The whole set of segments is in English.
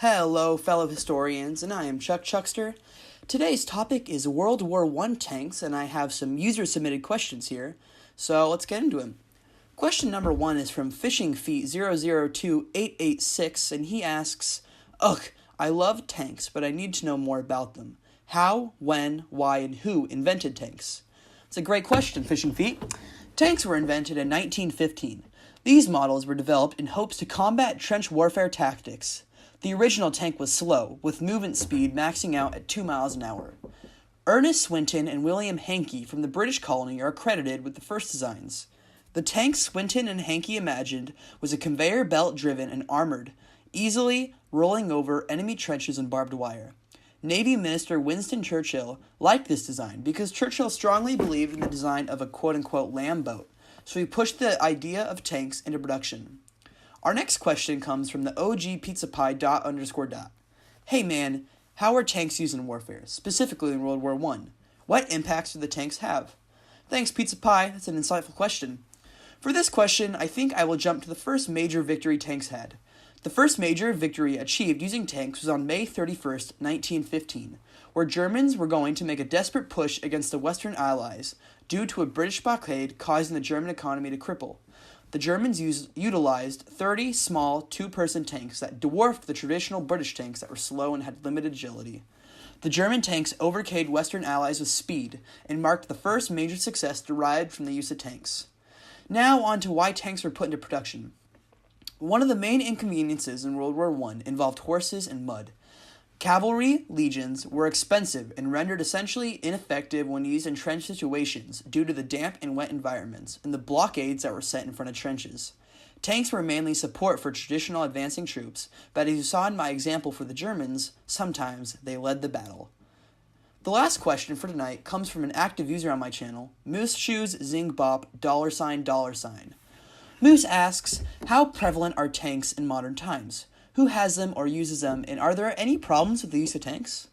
Hello, fellow historians, and I am Chuck Chuckster. Today's topic is World War I tanks, and I have some user-submitted questions here, so let's get into them. Question number 1 is from Fishing Feet 002886, and he asks, Ugh, I love tanks, but I need to know more about them. How, when, why, and who invented tanks? It's a great question, Fishing Feet. Tanks were invented in 1915. These models were developed in hopes to combat trench warfare tactics. The original tank was slow, with movement speed maxing out at 2 miles an hour. Ernest Swinton and William Hankey from the British colony are credited with the first designs. The tank Swinton and Hankey imagined was a conveyor belt driven and armored, easily rolling over enemy trenches and barbed wire. Navy Minister Winston Churchill liked this design because Churchill strongly believed in the design of a quote-unquote lamb boat, so he pushed the idea of tanks into production. Our next question comes from the OG Pizza Pie _. Hey man, how are tanks used in warfare, specifically in World War I? What impacts do the tanks have? Thanks, Pizza Pie. That's an insightful question. For this question, I think I will jump to the first major victory tanks had. The first major victory achieved using tanks was on May 31st, 1915, where Germans were going to make a desperate push against the Western Allies due to a British blockade causing the German economy to cripple. The Germans utilized 30 small two-person tanks that dwarfed the traditional British tanks that were slow and had limited agility. The German tanks overcame Western Allies with speed and marked the first major success derived from the use of tanks. Now on to why tanks were put into production. One of the main inconveniences in World War I involved horses and mud. Cavalry legions were expensive and rendered essentially ineffective when used in trench situations due to the damp and wet environments and the blockades that were set in front of trenches. Tanks were mainly support for traditional advancing troops, but as you saw in my example for the Germans, sometimes they led the battle. The last question for tonight comes from an active user on my channel, Moose Shoes Zing Bop $$. Moose asks, how prevalent are tanks in modern times? Who has them or uses them, and are there any problems with the use of tanks?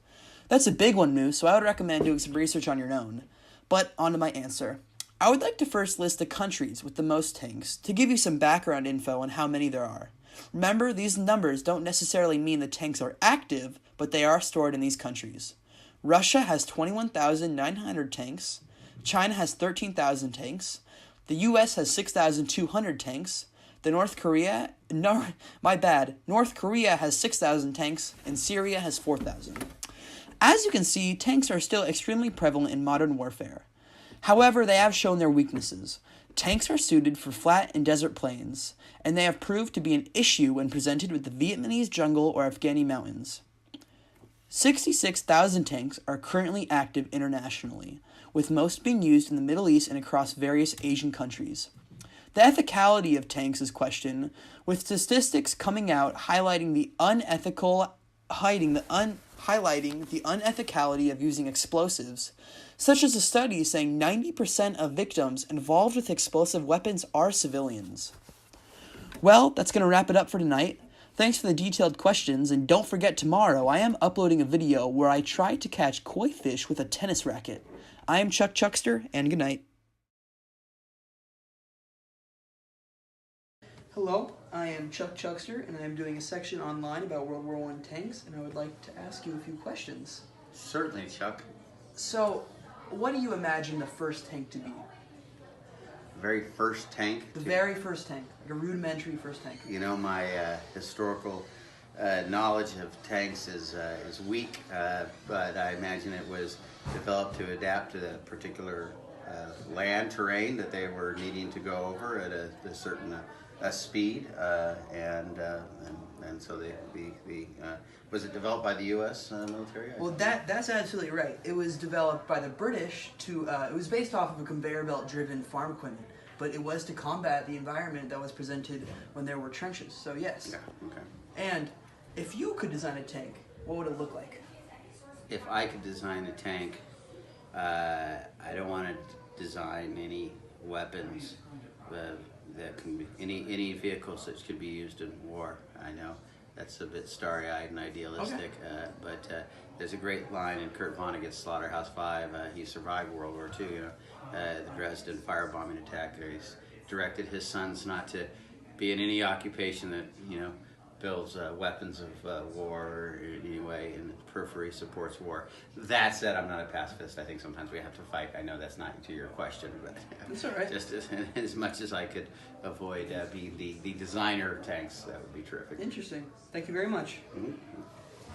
That's a big one, Moose, so I would recommend doing some research on your own. But on to my answer. I would like to first list the countries with the most tanks to give you some background info on how many there are. Remember, these numbers don't necessarily mean the tanks are active, but they are stored in these countries. Russia has 21,900 tanks. China has 13,000 tanks. The US has 6,200 tanks. North Korea has 6,000 tanks, and Syria has 4,000. As you can see, tanks are still extremely prevalent in modern warfare. However, they have shown their weaknesses. Tanks are suited for flat and desert plains, and they have proved to be an issue when presented with the Vietnamese jungle or Afghani mountains. 66,000 tanks are currently active internationally, with most being used in the Middle East and across various Asian countries. The ethicality of tanks is questioned, with statistics coming out highlighting the unethicality of using explosives, such as a study saying 90% of victims involved with explosive weapons are civilians. Well, that's going to wrap it up for tonight. Thanks for the detailed questions, and don't forget tomorrow I am uploading a video where I try to catch koi fish with a tennis racket. I am Chuck Chuckster, and good night. Hello, I am Chuck Chuckster, and I am doing a section online about World War I tanks, and I would like to ask you a few questions. Certainly, Chuck. So, what do you imagine the first tank to be? The very first tank? Very first tank, like a rudimentary first tank. You know, my historical knowledge of tanks is weak, but I imagine it was developed to adapt to the particular land terrain that they were needing to go over at a certain speed, and so was it developed by the U.S. Military? Well, that's absolutely right. It was developed by the British it was based off of a conveyor belt driven farm equipment, but it was to combat the environment that was presented when there were trenches, so yes. Yeah, okay. And if you could design a tank, what would it look like? If I could design a tank, I don't want to design any weapons that can be any vehicles that could be used in war. I know that's a bit starry-eyed and idealistic, okay. But there's a great line in Kurt Vonnegut's Slaughterhouse-Five. He survived World War II. The Dresden firebombing attack. He's directed his sons not to be in any occupation that builds weapons of war in any way, and periphery supports war. That said, I'm not a pacifist. I think sometimes we have to fight. I know that's not to your question, but That's all right. just as much as I could avoid being the designer of tanks, that would be terrific. Interesting. Thank you very much. Mhm.